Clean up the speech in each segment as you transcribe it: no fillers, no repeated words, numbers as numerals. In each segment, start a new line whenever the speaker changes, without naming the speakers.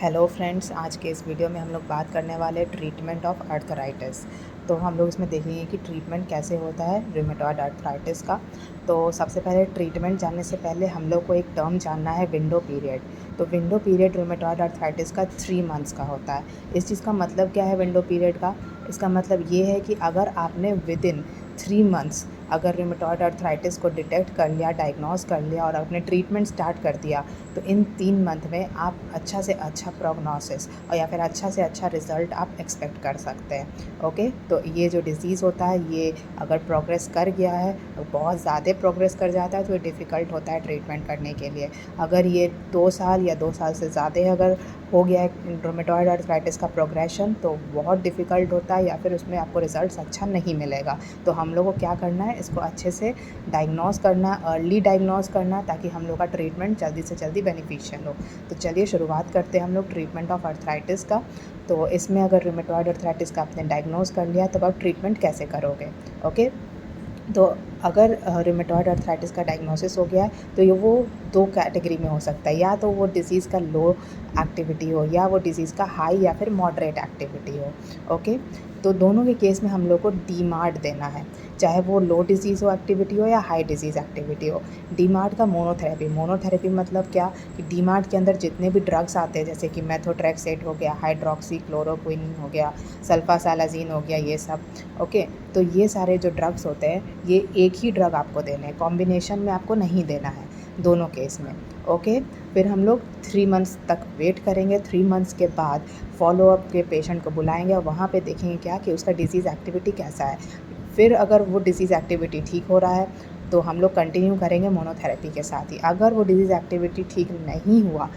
Hello friends, आज के इस वीडियो में हम लोग बात करने वाले ट्रीटमेंट ऑफ आर्थराइटिस। तो हम लोग इसमें देखेंगे कि ट्रीटमेंट कैसे होता है रूमेटॉइड आर्थराइटिस का। तो सबसे पहले ट्रीटमेंट जानने से पहले हम लोग को एक टर्म जानना है, विंडो पीरियड। तो विंडो पीरियड रूमेटॉइड आर्थराइटिस का 3 मंथ्स का होता है। इस चीज़ का मतलब क्या है विंडो पीरियड का? इसका मतलब ये है कि अगर आपने विदिन 3 मंथ्स अगर रूमेटॉइड आर्थराइटिस को डिटेक्ट कर लिया, डायग्नोस कर लिया और आपने ट्रीटमेंट स्टार्ट कर दिया, तो इन 3 मंथ में आप अच्छा से अच्छा प्रोग्नोसिस और या फिर अच्छा से अच्छा रिज़ल्ट आप एक्सपेक्ट कर सकते हैं। ओके, तो ये जो डिज़ीज़ होता है, ये अगर प्रोग्रेस कर गया है, बहुत ज़्यादा प्रोग्रेस कर जाता है, तो ये डिफ़िकल्ट होता है ट्रीटमेंट करने के लिए। अगर ये 2 साल या 2 साल से ज़्यादा अगर हो गया है रूमेटॉइड आर्थराइटिस का प्रोग्रेशन, तो बहुत डिफ़िकल्ट होता है या फिर उसमें आपको रिज़ल्ट्स अच्छा नहीं मिलेगा। तो हम लोग को क्या करना है, इसको अच्छे से डायग्नोस करना, अर्ली डायग्नोस करना, ताकि हम लोग का ट्रीटमेंट जल्दी से जल्दी बेनिफिशियल हो। तो चलिए शुरुआत करते हैं हम लोग ट्रीटमेंट ऑफ आर्थराइटिस का। तो इसमें अगर रूमेटॉइड आर्थराइटिस का आपने डायग्नोस कर लिया, तब आप ट्रीटमेंट कैसे करोगे? ओके, तो अगर रूमेटॉइड आर्थराइटिस का डायग्नोसिस हो गया है, तो ये वो 2 कैटेगरी में हो सकता है। या तो वो डिज़ीज़ का लो एक्टिविटी हो, या वो डिज़ीज़ का हाई या फिर मॉडरेट एक्टिविटी हो। ओके, तो दोनों के केस में हम लोग को डीमार्ट देना है, चाहे वो लो डिज़ीज़ हो एक्टिविटी हो या हाई डिज़ीज़ एक्टिविटी हो। डीमार्ट का मोनोथेरेपी मतलब क्या कि डीमार्ट के अंदर जितने भी ड्रग्स आते हैं, जैसे कि मेथोट्रेक्सेट हो गया, हाइड्रोक्सी क्लोरोक्विन हो गया, सल्फासालाज़िन हो गया, ये सब। ओके, तो ये सारे जो ड्रग्स होते हैं, ये एक ही ड्रग आपको देने हैं, कॉम्बिनेशन में आपको नहीं देना है दोनों केस में। ओके, फिर हम लोग 3 मंथ्स तक वेट करेंगे। 3 मंथ्स के बाद फॉलोअप के पेशेंट को बुलाएंगे और वहाँ पे देखेंगे क्या कि उसका डिज़ीज़ एक्टिविटी कैसा है। फिर अगर वो डिज़ीज़ एक्टिविटी ठीक हो रहा है, तो हम लोग कंटिन्यू करेंगे मोनोथेरेपी के साथ ही। अगर वो डिज़ीज़ एक्टिविटी ठीक नहीं हुआ,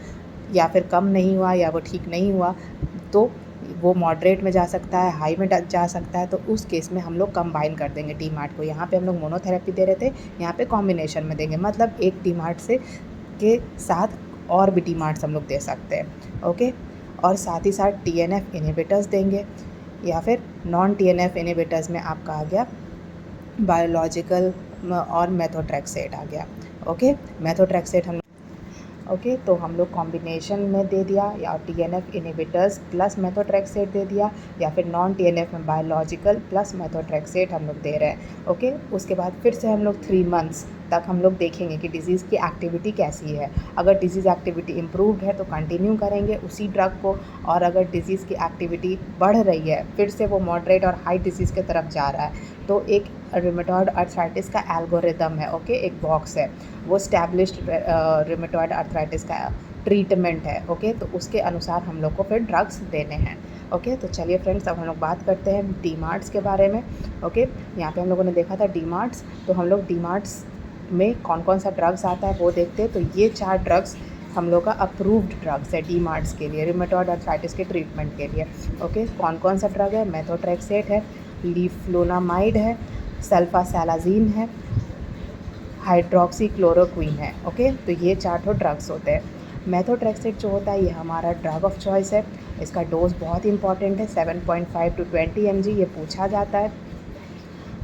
या फिर कम नहीं हुआ, या वो ठीक नहीं हुआ, तो वो मॉडरेट में जा सकता है, हाई में जा सकता है। तो उस केस में हम लोग कंबाइन कर देंगे डीमार्ट को। यहाँ पे हम लोग मोनोथेरेपी दे रहे थे, यहाँ पे कॉम्बिनेशन में देंगे, मतलब एक डीमार्ट से के साथ और भी डीमार्ट्स हम लोग दे सकते हैं। ओके, और साथ ही साथ टीएनएफ इनहिबिटर्स देंगे, या फिर नॉन टीएनएफ इनहिबिटर्स में आपका आ गया बायोलॉजिकल और मेथोट्रेक्सेट आ गया। ओके, मेथोट्रेक्सेट हम ओके, तो हम लोग कॉम्बिनेशन में दे दिया, या टीएनएफ इनहिबिटर्स प्लस मेथोट्रेक्सेट दे दिया, या फिर नॉन टीएनएफ में बायोलॉजिकल प्लस मेथोट्रेक्सेट हम लोग दे रहे हैं। ओके, उसके बाद फिर से हम लोग 3 मंथ्स तक हम लोग देखेंगे कि डिज़ीज़ की एक्टिविटी कैसी है। अगर डिज़ीज़ एक्टिविटी इम्प्रूव्ड है तो कंटिन्यू करेंगे उसी ड्रग को, और अगर डिज़ीज़ की एक्टिविटी बढ़ रही है, फिर से वो मॉडरेट और हाई डिज़ीज़ की तरफ जा रहा है, तो एक रूमेटॉइड आर्थराइटिस का एल्गोरिदम है। ओके, एक बॉक्स है, वो स्टैब्लिश्ड रूमेटॉइड आर्थराइटिस का ट्रीटमेंट है। ओके, तो उसके अनुसार हम लोग को फिर ड्रग्स देने हैं। ओके, तो चलिए फ्रेंड्स, अब हम लोग बात करते हैं डीमार्ट्स के बारे में। ओके, यहाँ पे हम लोगों ने देखा था डीमार्ट्स, तो हम लोग डीमार्ट्स में कौन कौन सा ड्रग्स आता है वो देखते हैं। तो ये 4 ड्रग्स हम लोग का अप्रूव्ड ड्रग्स है डीमार्ट्स के लिए, रूमेटॉइड आर्थराइटिस के ट्रीटमेंट के लिए। ओके, कौन कौन सा ड्रग है? मेथोट्रेक्सेट है, लीफ्लोनामाइड है, सल्फासालाज़िन है, हाइड्रोक्सी क्लोरोक्विन है। ओके, तो ये 4 ड्रग्स होते हैं। मेथोट्रेक्सेट जो होता है, ये हमारा ड्रग ऑफ चॉइस है। इसका डोज बहुत इंपॉर्टेंट है, 7.5 to 20 mg ये पूछा जाता है।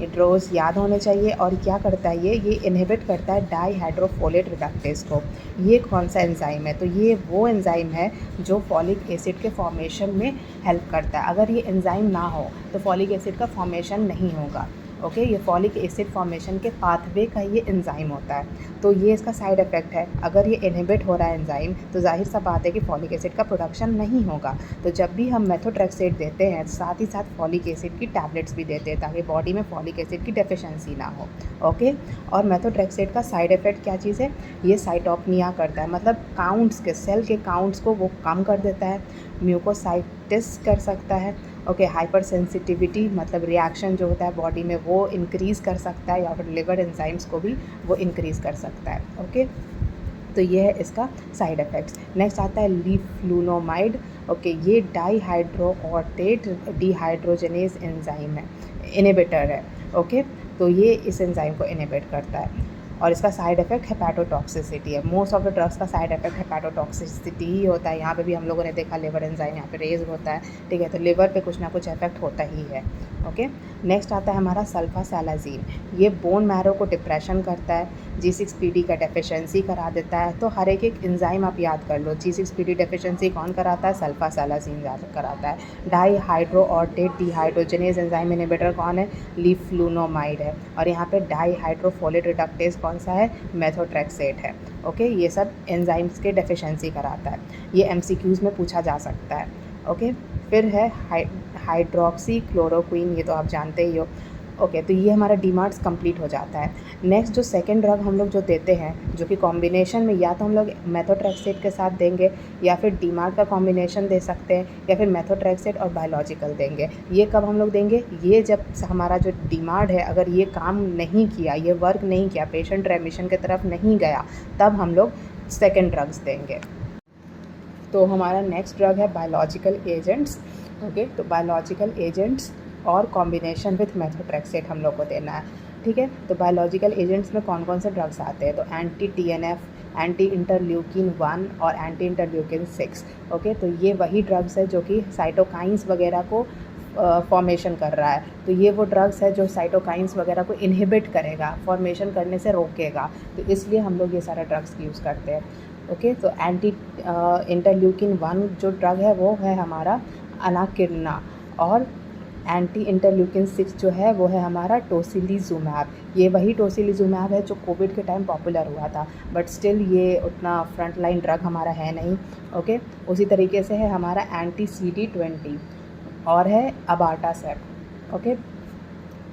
ये डोज याद होने चाहिए। और क्या करता है ये इनहिबिट करता है डाईहाइड्रोफोलेट रिडक्टेज को। ये कौन सा एंजाइम है? तो ये वो एंजाइम है जो फॉलिक एसिड के फॉर्मेशन में हेल्प करता है। अगर ये एंजाइम ना हो तो फॉलिक एसिड का फॉर्मेशन नहीं होगा। ओके, ये फॉलिक एसिड फॉर्मेशन के पाथवे का ये एंजाइम होता है। तो ये इसका साइड इफ़ेक्ट है। अगर ये इनहिबिट हो रहा है एंजाइम, तो जाहिर सा बात है कि फॉलिक एसिड का प्रोडक्शन नहीं होगा। तो जब भी हम मेथोट्रेक्सेट देते हैं, साथ ही साथ फॉलिक एसिड की टैबलेट्स भी देते हैं, ताकि बॉडी में फॉलिक एसिड की डेफिशिएंसी ना हो। ओके, और मेथोट्रेक्सेट का साइड इफ़ेक्ट क्या चीज़ है? ये साइटोपनिया करता है, मतलब काउंट्स के, सेल के काउंट्स को वो कम कर देता है। म्यूकोसाइटिस कर सकता है। ओके, हाइपर सेंसिटिविटी मतलब रिएक्शन जो होता है बॉडी में, वो इंक्रीज़ कर सकता है, या फिर लिवर एंजाइम्स को भी वो इंक्रीज़ कर सकता है। ओके, तो ये है इसका साइड इफ़ेक्ट्स। नेक्स्ट आता है लीफ्लुनोमाइड। ओके, ये डाईहाइड्रोऑर्टेट डिहाइड्रोजनेज एंजाइम है, इनहिबिटर है। ओके, तो ये इस एंजाइम को इनहिबिट करता है। और इसका साइड इफ़ेक्ट हेपेटोटॉक्सिसिटी है। मोस्ट ऑफ द ड्रग्स का साइड इफ़ेक्ट हेपेटोटॉक्सिसिटी ही होता है। यहाँ पे भी हम लोगों ने देखा लिवर एंजाइम यहाँ पे रेज होता है, ठीक है, तो लिवर पे कुछ ना कुछ इफेक्ट होता ही है। ओके, नेक्स्ट आता है हमारा सल्फासैलाजीन। ये बोन मैरो को डिप्रेशन करता है, G6PD का डेफिशिएंसी करा देता है। तो हर एक एंजाइम आप याद कर लो, G6PD डेफिशिएंसी कौन कराता है? सल्फासैलाजीन कराता है। डाईहाइड्रोऑर्टेट डिहाइड्रोजनेज एंजाइम इनहिबिटर कौन है? लिफ्लुनोमाइड है। और यहाँ पे डाईहाइड्रोफोलेट रिडक्टेज कौन सा है? मेथोट्रेक्सेट है। ओके, ये सब एंजाइम्स के डेफिशिएंसी कराता है। ये MCQs में पूछा जा सकता है। ओके, फिर है हाइड्रोक्सी क्लोरोक्विन, ये तो आप जानते ही हो। ओके, तो ये हमारा डीमार्ट्स कंप्लीट हो जाता है। नेक्स्ट जो सेकंड ड्रग हम लोग जो देते हैं, जो कि कॉम्बिनेशन में या तो हम लोग मेथोट्रेक्सेट के साथ देंगे, या फिर डीमार्ट का कॉम्बिनेशन दे सकते हैं, या फिर मेथोट्रेक्सेट और बायोलॉजिकल देंगे। ये कब हम लोग देंगे? ये जब हमारा जो डीमार्ट है अगर ये काम नहीं किया, ये वर्क नहीं किया, पेशेंट रेमिशन की तरफ नहीं गया, तब हम लोग सेकेंड ड्रग्स देंगे। तो हमारा नेक्स्ट ड्रग है बायोलॉजिकल एजेंट्स। ओके, तो बायोलॉजिकल एजेंट्स और कॉम्बिनेशन विथ मेथोट्रेक्सेट हम लोग को देना है, ठीक है। तो बायोलॉजिकल एजेंट्स में कौन कौन से ड्रग्स आते हैं? तो एंटी TNF, एंटी इंटरल्यूकिन 1 और एंटी इंटरल्यूकिन 6। ओके, तो ये वही ड्रग्स है जो कि साइटोकाइंस वगैरह को फॉर्मेशन कर रहा है। तो ये वो ड्रग्स है जो साइटोकाइंस वगैरह को इनहिबिट करेगा, फॉर्मेशन करने से रोकेगा। तो इसलिए हम लोग ये सारे ड्रग्स यूज़ करते हैं। ओके, तो एंटी इंटरल्यूकिन 1 जो ड्रग है वो है हमारा अनाकिरना, और एंटी इंटरल्यूकिन 6 जो है वो है हमारा टोसिलीजुमैब। ये वही टोसिलीजुमैब है जो कोविड के टाइम पॉपुलर हुआ था, बट स्टिल ये उतना फ्रंट लाइन ड्रग हमारा है नहीं। ओके, उसी तरीके से है हमारा एंटी CD20 और है अबाटासेप। ओके,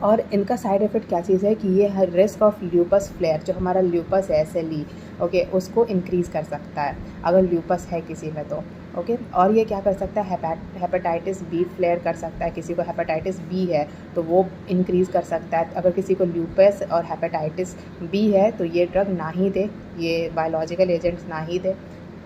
और इनका साइड इफ़ेक्ट क्या चीज़ है कि ये हर रिस्क ऑफ ल्यूपस फ्लेयर, जो हमारा ल्यूपस है SLE, ओके, उसको इंक्रीज़ कर सकता है अगर ल्यूपस है किसी में तो। ओके, और ये क्या कर सकता है? हेपेटाइटिस B फ्लेयर कर सकता है। किसी को हेपेटाइटिस B है तो वो इंक्रीज़ कर सकता है। अगर किसी को ल्यूपस और हेपेटाइटिस B है तो ये ड्रग ना ही दे, ये बायोलॉजिकल एजेंट्स ना ही दे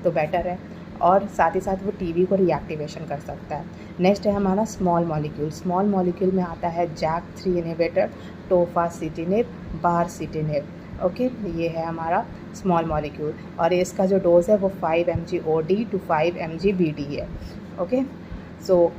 तो बेटर है। और साथ ही साथ वो TB को रीएक्टिवेशन कर सकता है। नेक्स्ट है हमारा स्मॉल मॉलिक्यूल। स्मॉल मॉलिक्यूल में आता है JAK3 इनहिबिटर, टोफासिटिनिब, बारसिटिनिब। ओके, ये है हमारा स्मॉल मॉलिक्यूल, और इसका जो डोज़ है वो 5 mg OD to 5 mg BD है। ओके, सो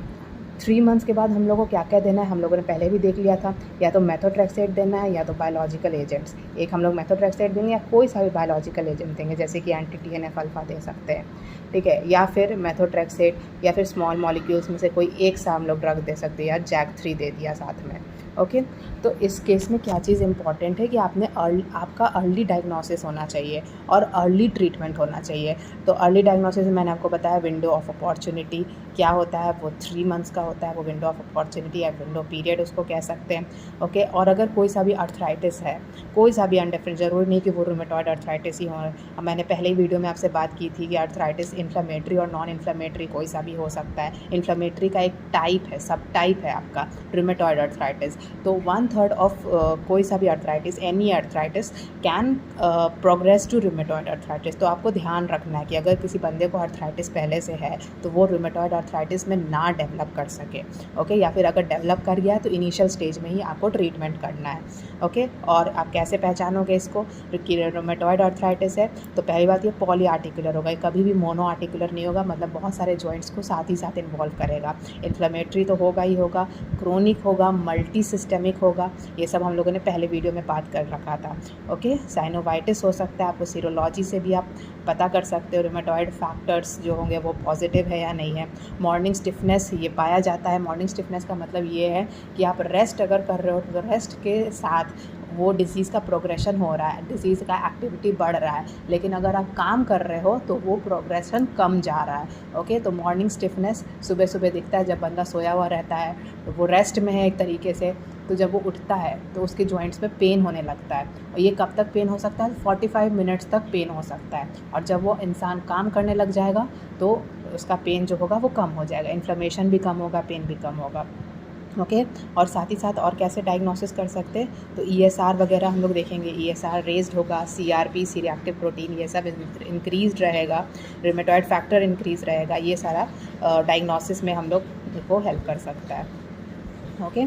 3 मंथ्स के बाद हम लोगों को क्या क्या देना है हम लोगों ने पहले भी देख लिया था। या तो मेथोट्रेक्सेट देना है या तो बायोलॉजिकल एजेंट्स। एक हम लोग मेथोट्रेक्सेट देंगे या कोई सा भी बायोलॉजिकल एजेंट देंगे, जैसे कि एंटी TNF अल्फा दे सकते हैं, ठीक है, या फिर मेथोट्रेक्सेट, या फिर स्मॉल मॉलिक्यूल्स में से कोई एक सा हम लोग ड्रग दे सकते हैं, या JAK3 दे दिया साथ में। ओके, तो इस केस में क्या चीज़ इंपॉर्टेंट है कि आपका अर्ली डायग्नोसिस होना चाहिए और अर्ली ट्रीटमेंट होना चाहिए। तो अर्ली डायग्नोसिस में मैंने आपको बताया विंडो ऑफ अपॉर्चुनिटी क्या होता है, वो 3 मंथ्स का होता है, वो विंडो ऑफ अपॉर्चुनिटी या विंडो पीरियड उसको कह सकते हैं। ओके, और अगर कोई सा भी अर्थराइटिस है, कोई सा भी अनडिफरेंट, ज़रूरी नहीं कि वो रूमेटॉइड अर्थराइटिस ही हो। मैंने पहले ही वीडियो में आपसे बात की थी कि अर्थराइटिस इन्फ्लेमेटरी और नॉन इन्फ्लेमेटरी कोई सा भी हो सकता है। इन्फ्लेमेटरी का एक टाइप है, सब टाइप है आपका रूमेटॉइड अर्थराइटिस। तो 1/3 ऑफ कोई सा भी arthritis, any arthritis can progress to rheumatoid arthritis. तो आपको ध्यान रखना है कि अगर किसी बंदे को अर्थराइटिस पहले से है तो वो रूमेटॉइड अर्थराइटिस में ना डेवलप कर सके। ओके, या फिर अगर डेवलप कर गया तो इनिशियल स्टेज में ही आपको ट्रीटमेंट करना है। ओके, और आप कैसे पहचानोगे इसको कि रूमेटॉइड अर्थराइटिस है? तो पहली बात ये पॉली आर्टिकुलर होगा, कभी भी मोनो आर्टिकुलर नहीं होगा, मतलब बहुत सारे जॉइंट्स को साथ ही साथ इन्वॉल्व करेगा। इन्फ्लेमेटरी तो होगा ही होगा, क्रोनिक होगा, मल्टी सिस्टेमिक होगा, ये सब हम लोगों ने पहले वीडियो में बात कर रखा था। ओके, साइनोवाइटिस हो सकता है, आपको सीरोलॉजी से भी आप पता कर सकते हो रूमेटॉइड फैक्टर्स जो होंगे वो पॉजिटिव है या नहीं है। मॉर्निंग स्टिफनेस ये पाया जाता है। मॉर्निंग स्टिफनेस का मतलब ये है कि आप रेस्ट अगर कर रहे हो तो रेस्ट के साथ वो डिज़ीज़ का प्रोग्रेशन हो रहा है, डिज़ीज़ का एक्टिविटी बढ़ रहा है, लेकिन अगर आप काम कर रहे हो तो वो प्रोग्रेशन कम जा रहा है। ओके, तो मॉर्निंग स्टिफनेस सुबह सुबह दिखता है जब बंदा सोया हुआ रहता है, तो वो रेस्ट में है एक तरीके से। तो जब वो उठता है तो उसके जॉइंट्स में पेन होने लगता है, और ये कब तक पेन हो सकता है? 45 मिनट्स तक पेन हो सकता है। और जब वो इंसान काम करने लग जाएगा तो उसका पेन जो होगा वो कम हो जाएगा, इन्फ्लेमेशन भी कम होगा, पेन भी कम होगा। ओके, और साथ ही साथ और कैसे डायग्नोसिस कर सकते हैं? तो ESR वगैरह हम लोग देखेंगे, ESR रेज्ड होगा, CRP सी रिएक्टिव प्रोटीन ये सब इंक्रीज रहेगा, रूमेटॉइड फैक्टर इंक्रीज रहेगा, ये सारा डायग्नोसिस में हम लोग को हेल्प कर सकता है। ओके,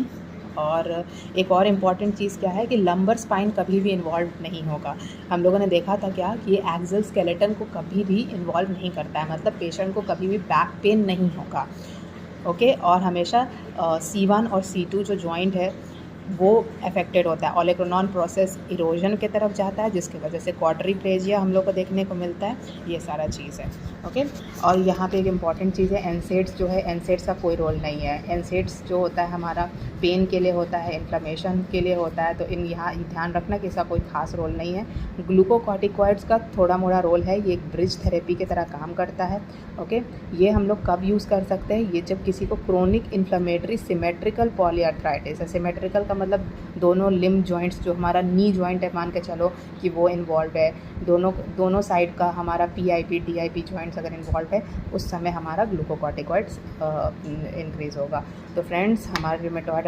और एक और इम्पॉर्टेंट चीज़ क्या है कि लंबर स्पाइन कभी भी इन्वॉल्व नहीं होगा। हम लोगों ने देखा था क्या कि ये एक्सल स्केलेटन को कभी भी इन्वॉल्व नहीं करता है, मतलब पेशेंट को कभी भी बैक पेन नहीं होगा। ओके, और हमेशा C1 और C2 जो जॉइंट है वो अफेक्टेड होता है। ओलेग्रेनॉन प्रोसेस इरोजन की तरफ जाता है, जिसकी वजह से क्वाड्रिप्लेजिया हम लोग को देखने को मिलता है। ये सारा चीज़ है। ओके, और यहाँ पे एक इम्पॉर्टेंट चीज़ है, एनसेड्स जो है, एनसेड्स का कोई रोल नहीं है। एनसेड्स जो होता है हमारा पेन के लिए होता है, इन्फ्लेमेशन के लिए होता है, तो यहाँ ध्यान रखना कि इसका कोई खास रोल नहीं है। ग्लूकोकॉर्टिकॉइड्स का थोड़ा मोड़ा रोल है, ये एक ब्रिज थेरेपी की तरह काम करता है। ओके, ये हम लोग कब यूज़ कर सकते हैं? ये जब किसी को क्रोनिक इन्फ्लेमेटरी सिमेट्रिकल पॉलीआर्थराइटिस है। सिमेट्रिकल का मतलब दोनों लिम्ब जॉइंट्स, जो हमारा नी जॉइंट है मान के चलो कि वो इन्वॉल्व है, दोनों साइड का हमारा PIP DIP जॉइंट्स अगर इन्वॉल्व है, उस समय हमारा ग्लूकोकॉर्टिकॉइड्स इंक्रीज़ होगा। तो फ्रेंड्स, हमारा रूमेटॉइड